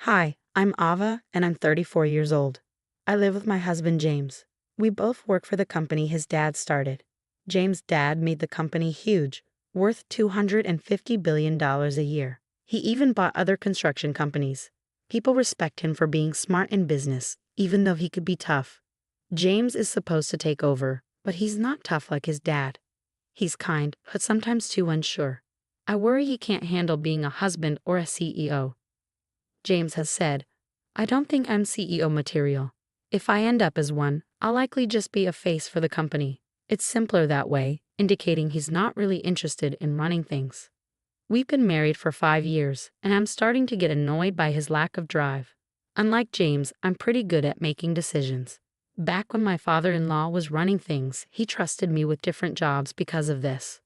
Hi, I'm Ava and I'm 34 years old. I live with my husband James. We both work for the company his dad started. James' dad made the company huge, worth $250 billion a year. He even bought other construction companies. People respect him for being smart in business, even though he could be tough. James is supposed to take over, but he's not tough like his dad. He's kind, but sometimes too unsure. I worry he can't handle being a husband or a CEO. James has said, "I don't think I'm CEO material. If I end up as one, I'll likely just be a face for the company. It's simpler that way," indicating he's not really interested in running things. We've been married for 5 years, and I'm starting to get annoyed by his lack of drive. Unlike James, I'm pretty good at making decisions. Back when my father-in-law was running things, he trusted me with different jobs because of this.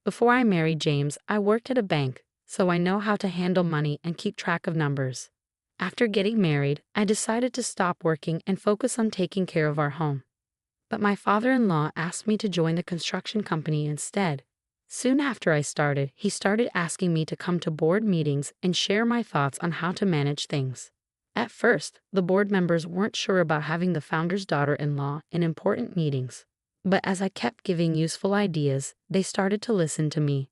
Before I married James, I worked at a bank, so I know how to handle money and keep track of numbers. After getting married, I decided to stop working and focus on taking care of our home. But my father-in-law asked me to join the construction company instead. Soon after I started, he started asking me to come to board meetings and share my thoughts on how to manage things. At first, the board members weren't sure about having the founder's daughter-in-law in important meetings. But as I kept giving useful ideas, they started to listen to me.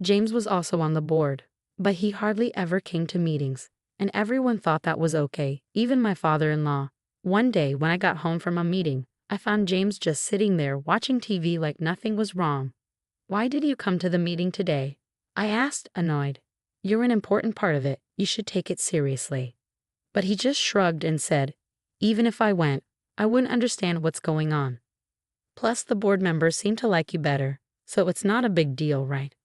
James was also on the board, but he hardly ever came to meetings, and everyone thought that was okay, even my father-in-law. One day when I got home from a meeting, I found James just sitting there watching TV like nothing was wrong. "Why did you come to the meeting today?" I asked, annoyed. "You're an important part of it. You should take it seriously." But he just shrugged and said, "Even if I went, I wouldn't understand what's going on. Plus, the board members seem to like you better, so it's not a big deal, right?"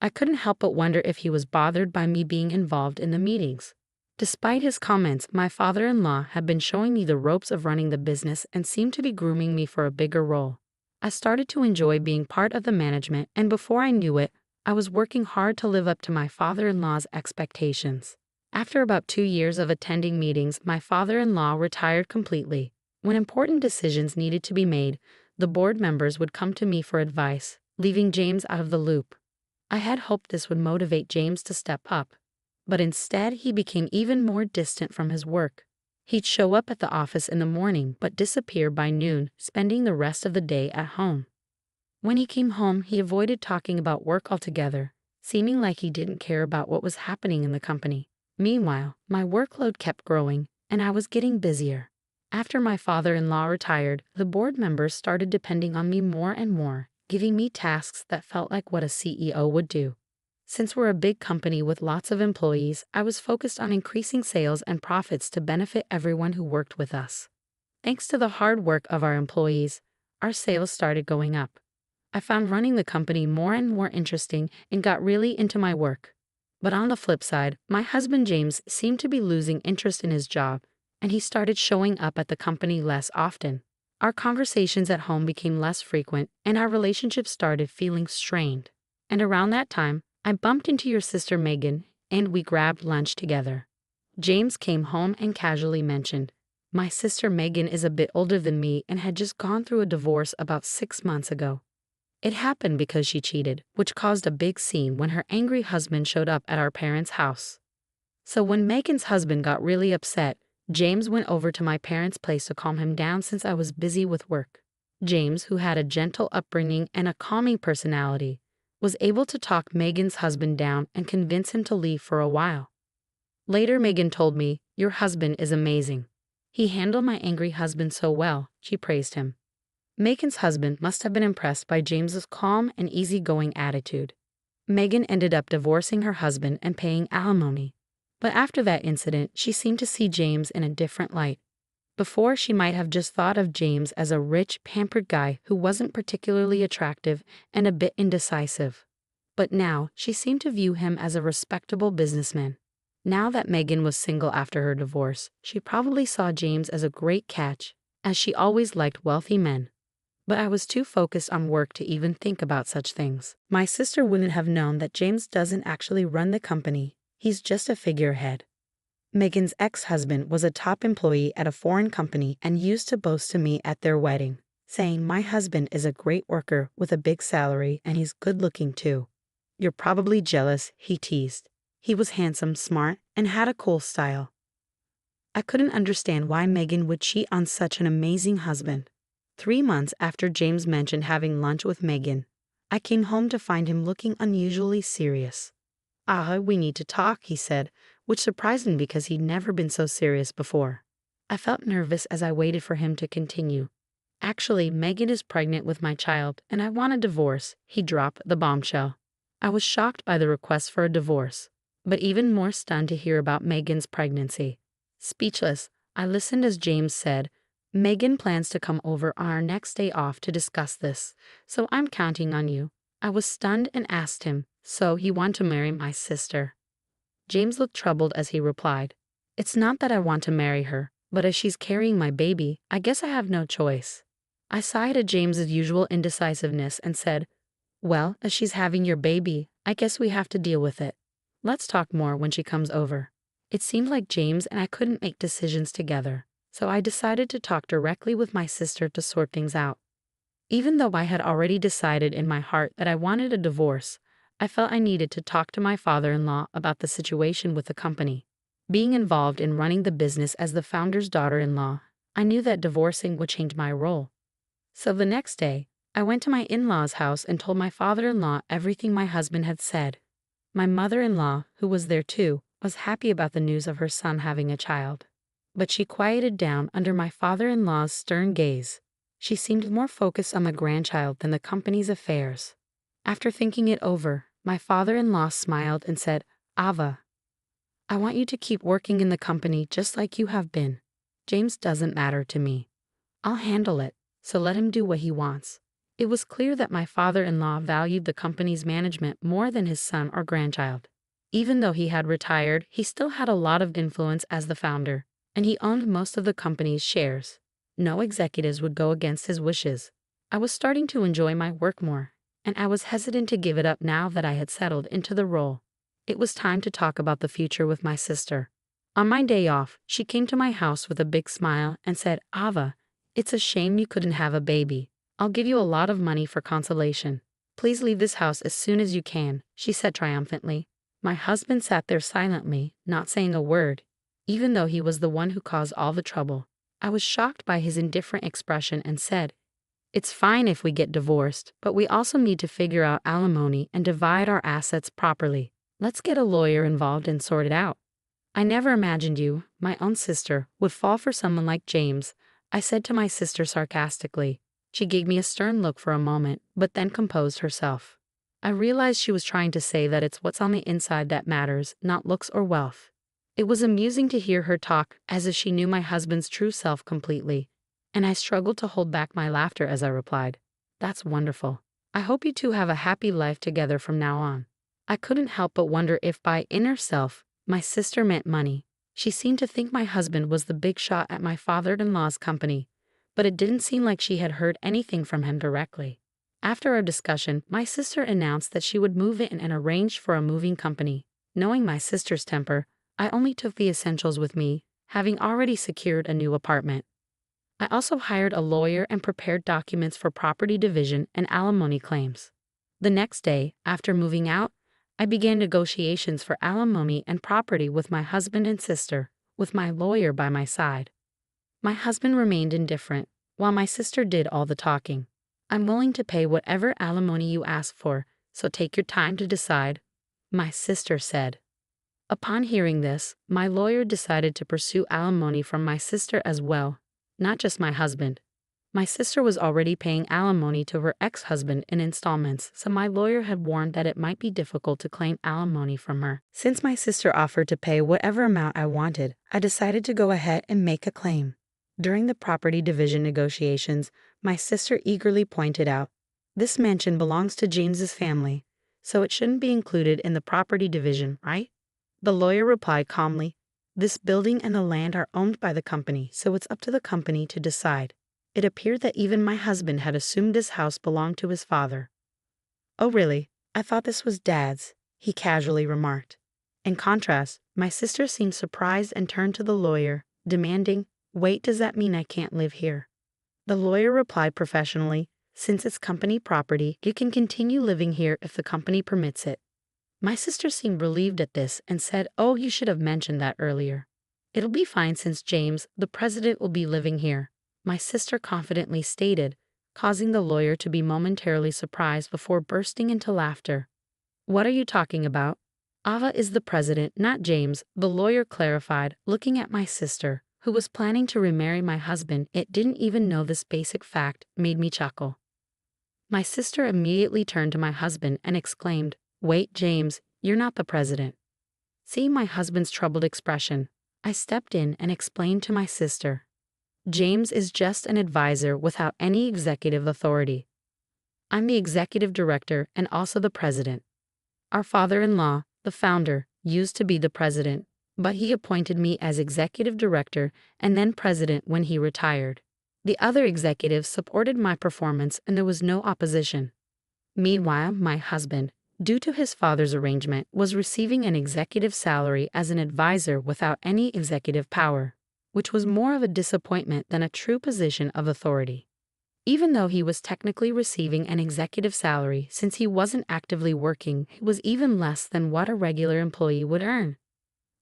I couldn't help but wonder if he was bothered by me being involved in the meetings. Despite his comments, my father-in-law had been showing me the ropes of running the business and seemed to be grooming me for a bigger role. I started to enjoy being part of the management, and before I knew it, I was working hard to live up to my father-in-law's expectations. After about 2 years of attending meetings, my father-in-law retired completely. When important decisions needed to be made, the board members would come to me for advice, leaving James out of the loop. I had hoped this would motivate James to step up, but instead he became even more distant from his work. He'd show up at the office in the morning but disappear by noon, spending the rest of the day at home. When he came home, he avoided talking about work altogether, seeming like he didn't care about what was happening in the company. Meanwhile, my workload kept growing, and I was getting busier. After my father-in-law retired, the board members started depending on me more and more, giving me tasks that felt like what a CEO would do. Since we're a big company with lots of employees, I was focused on increasing sales and profits to benefit everyone who worked with us. Thanks to the hard work of our employees, our sales started going up. I found running the company more and more interesting and got really into my work. But on the flip side, my husband James seemed to be losing interest in his job, and he started showing up at the company less often. Our conversations at home became less frequent, and our relationship started feeling strained. And around that time, I bumped into your sister Megan, and we grabbed lunch together. James came home and casually mentioned, "My sister Megan is a bit older than me and had just gone through a divorce about 6 months ago. It happened because she cheated, which caused a big scene when her angry husband showed up at our parents' house. So when Megan's husband got really upset, James went over to my parents' place to calm him down since I was busy with work." James, who had a gentle upbringing and a calming personality, was able to talk Megan's husband down and convince him to leave for a while. Later, Megan told me, "Your husband is amazing. He handled my angry husband so well," she praised him. Megan's husband must have been impressed by James's calm and easygoing attitude. Megan ended up divorcing her husband and paying alimony. But after that incident, she seemed to see James in a different light. Before, she might have just thought of James as a rich, pampered guy who wasn't particularly attractive and a bit indecisive. But now, she seemed to view him as a respectable businessman. Now that Megan was single after her divorce, she probably saw James as a great catch, as she always liked wealthy men. But I was too focused on work to even think about such things. My sister wouldn't have known that James doesn't actually run the company. He's just a figurehead. Megan's ex-husband was a top employee at a foreign company and used to boast to me at their wedding, saying, "My husband is a great worker with a big salary and he's good-looking too." "You're probably jealous," he teased. He was handsome, smart, and had a cool style. I couldn't understand why Megan would cheat on such an amazing husband. 3 months after James mentioned having lunch with Megan, I came home to find him looking unusually serious. We need to talk, he said, which surprised me because he'd never been so serious before. I felt nervous as I waited for him to continue. Actually, Megan is pregnant with my child, and I want a divorce, he dropped the bombshell. I was shocked by the request for a divorce, but even more stunned to hear about Megan's pregnancy. Speechless, I listened as James said, Megan plans to come over on our next day off to discuss this, so I'm counting on you. I was stunned and asked him, so he want to marry my sister? James looked troubled as he replied, it's not that I want to marry her, but as she's carrying my baby, I guess I have no choice. I sighed at James's usual indecisiveness and said, well, as she's having your baby, I guess we have to deal with it. Let's talk more when she comes over. It seemed like James and I couldn't make decisions together, so I decided to talk directly with my sister to sort things out. Even though I had already decided in my heart that I wanted a divorce, I felt I needed to talk to my father-in-law about the situation with the company. Being involved in running the business as the founder's daughter-in-law, I knew that divorcing would change my role. So the next day, I went to my in-laws' house and told my father-in-law everything my husband had said. My mother-in-law, who was there too, was happy about the news of her son having a child. But she quieted down under my father-in-law's stern gaze. She seemed more focused on the grandchild than the company's affairs. After thinking it over, my father-in-law smiled and said, Ava, I want you to keep working in the company just like you have been. James doesn't matter to me. I'll handle it, so let him do what he wants. It was clear that my father-in-law valued the company's management more than his son or grandchild. Even though he had retired, he still had a lot of influence as the founder, and he owned most of the company's shares. No executives would go against his wishes. I was starting to enjoy my work more, and I was hesitant to give it up now that I had settled into the role. It was time to talk about the future with my sister. On my day off, she came to my house with a big smile and said, Ava, it's a shame you couldn't have a baby. I'll give you a lot of money for consolation. Please leave this house as soon as you can, she said triumphantly. My husband sat there silently, not saying a word, even though he was the one who caused all the trouble. I was shocked by his indifferent expression and said, it's fine if we get divorced, but we also need to figure out alimony and divide our assets properly. Let's get a lawyer involved and sort it out. I never imagined you, my own sister, would fall for someone like James, I said to my sister sarcastically. She gave me a stern look for a moment, but then composed herself. I realized she was trying to say that it's what's on the inside that matters, not looks or wealth. It was amusing to hear her talk as if she knew my husband's true self completely, and I struggled to hold back my laughter as I replied, that's wonderful. I hope you two have a happy life together from now on. I couldn't help but wonder if by inner self, my sister meant money. She seemed to think my husband was the big shot at my father-in-law's company, but it didn't seem like she had heard anything from him directly. After our discussion, my sister announced that she would move in and arranged for a moving company. Knowing my sister's temper, I only took the essentials with me, having already secured a new apartment. I also hired a lawyer and prepared documents for property division and alimony claims. The next day, after moving out, I began negotiations for alimony and property with my husband and sister, with my lawyer by my side. My husband remained indifferent, while my sister did all the talking. I'm willing to pay whatever alimony you ask for, so take your time to decide, my sister said. Upon hearing this, my lawyer decided to pursue alimony from my sister as well, not just my husband. My sister was already paying alimony to her ex-husband in installments, so my lawyer had warned that it might be difficult to claim alimony from her. Since my sister offered to pay whatever amount I wanted, I decided to go ahead and make a claim. During the property division negotiations, my sister eagerly pointed out, this mansion belongs to James's family, so it shouldn't be included in the property division, right? The lawyer replied calmly, this building and the land are owned by the company, so it's up to the company to decide. It appeared that even my husband had assumed this house belonged to his father. Oh really? I thought this was Dad's, he casually remarked. In contrast, my sister seemed surprised and turned to the lawyer, demanding, wait, does that mean I can't live here? The lawyer replied professionally, since it's company property, you can continue living here if the company permits it. My sister seemed relieved at this and said, oh, you should have mentioned that earlier. "It'll be fine since James, the president, will be living here," my sister confidently stated, causing the lawyer to be momentarily surprised before bursting into laughter. "What are you talking about? Ava is the president, not James," the lawyer clarified, looking at my sister, who was planning to remarry my husband. It didn't even know this basic fact made me chuckle. My sister immediately turned to my husband and exclaimed, "Wait, James, you're not the president." Seeing my husband's troubled expression, I stepped in and explained to my sister, "James is just an advisor without any executive authority. I'm the executive director and also the president. Our father-in-law, the founder, used to be the president, but he appointed me as executive director and then president when he retired. The other executives supported my performance and there was no opposition." Meanwhile, my husband, due to his father's arrangement, was receiving an executive salary as an advisor without any executive power, which was more of a disappointment than a true position of authority. Even though he was technically receiving an executive salary, since he wasn't actively working, it was even less than what a regular employee would earn.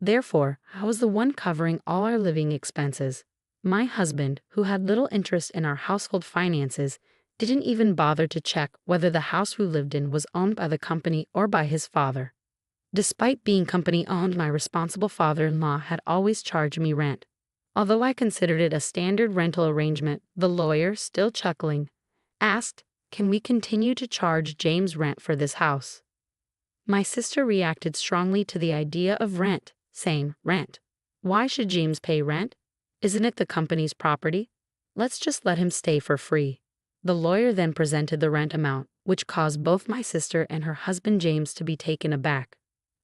Therefore, I was the one covering all our living expenses. My husband, who had little interest in our household finances, didn't even bother to check whether the house we lived in was owned by the company or by his father. Despite being company-owned, my responsible father-in-law had always charged me rent. Although I considered it a standard rental arrangement, the lawyer, still chuckling, asked, "Can we continue to charge James rent for this house?" My sister reacted strongly to the idea of rent, saying, "Rent? Why should James pay rent? Isn't it the company's property? Let's just let him stay for free." The lawyer then presented the rent amount, which caused both my sister and her husband James to be taken aback.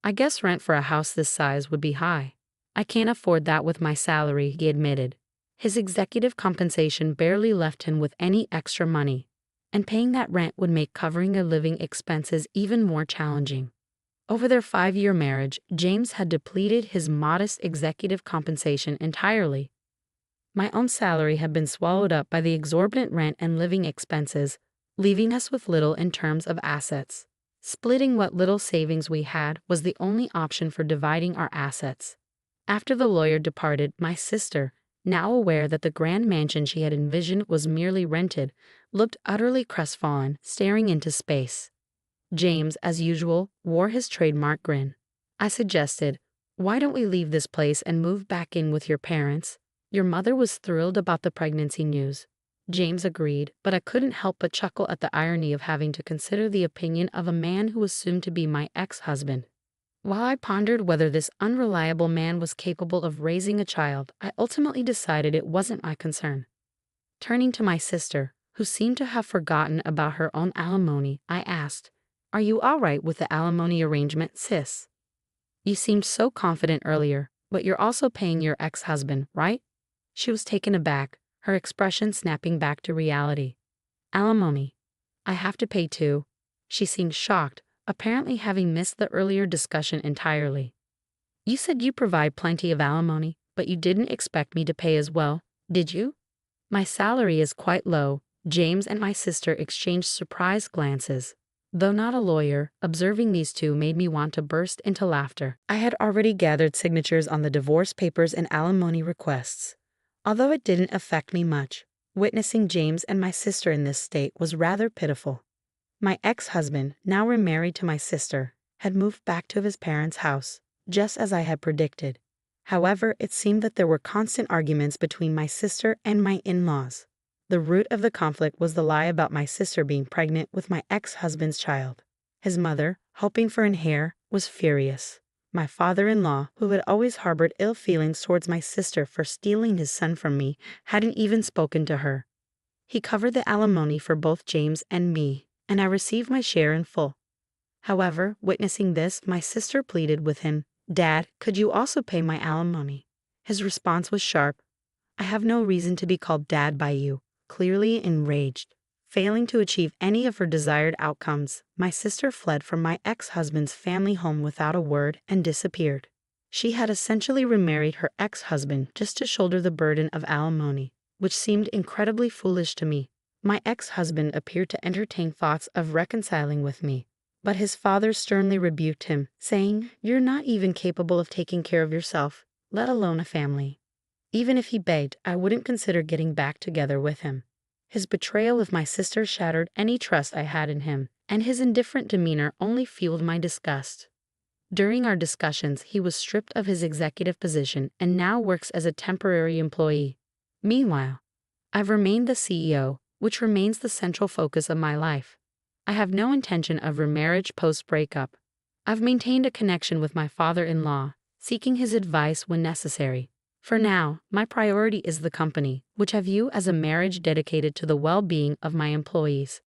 "I guess rent for a house this size would be high. I can't afford that with my salary," he admitted. His executive compensation barely left him with any extra money, and paying that rent would make covering their living expenses even more challenging. Over their 5-year marriage, James had depleted his modest executive compensation entirely. My own salary had been swallowed up by the exorbitant rent and living expenses, leaving us with little in terms of assets. Splitting what little savings we had was the only option for dividing our assets. After the lawyer departed, my sister, now aware that the grand mansion she had envisioned was merely rented, looked utterly crestfallen, staring into space. James, as usual, wore his trademark grin. I suggested, "Why don't we leave this place and move back in with your parents? Your mother was thrilled about the pregnancy news." James agreed, but I couldn't help but chuckle at the irony of having to consider the opinion of a man who was soon to be my ex-husband. While I pondered whether this unreliable man was capable of raising a child, I ultimately decided it wasn't my concern. Turning to my sister, who seemed to have forgotten about her own alimony, I asked, "Are you all right with the alimony arrangement, sis? You seemed so confident earlier, but you're also paying your ex-husband, right?" She was taken aback, her expression snapping back to reality. "Alimony? I have to pay too?" She seemed shocked, apparently having missed the earlier discussion entirely. "You said you provide plenty of alimony, but you didn't expect me to pay as well, did you?" "My salary is quite low." James and my sister exchanged surprised glances. Though not a lawyer, observing these two made me want to burst into laughter. I had already gathered signatures on the divorce papers and alimony requests. Although it didn't affect me much, witnessing James and my sister in this state was rather pitiful. My ex-husband, now remarried to my sister, had moved back to his parents' house, just as I had predicted. However, it seemed that there were constant arguments between my sister and my in-laws. The root of the conflict was the lie about my sister being pregnant with my ex-husband's child. His mother, hoping for an heir, was furious. My father-in-law, who had always harbored ill feelings towards my sister for stealing his son from me, hadn't even spoken to her. He covered the alimony for both James and me, and I received my share in full. However, witnessing this, my sister pleaded with him, "Dad, could you also pay my alimony?" His response was sharp, "I have no reason to be called Dad by you," clearly enraged. Failing to achieve any of her desired outcomes, my sister fled from my ex-husband's family home without a word and disappeared. She had essentially remarried her ex-husband just to shoulder the burden of alimony, which seemed incredibly foolish to me. My ex-husband appeared to entertain thoughts of reconciling with me, but his father sternly rebuked him, saying, "You're not even capable of taking care of yourself. let alone a family. Even if he begged, I wouldn't consider getting back together with him. His betrayal of my sister shattered any trust I had in him, and his indifferent demeanor only fueled my disgust. During our discussions, he was stripped of his executive position and now works as a temporary employee. Meanwhile, I've remained the CEO, which remains the central focus of my life. I have no intention of remarriage post-breakup. I've maintained a connection with my father-in-law, seeking his advice when necessary. For now, my priority is the company, which I view as a marriage dedicated to the well-being of my employees.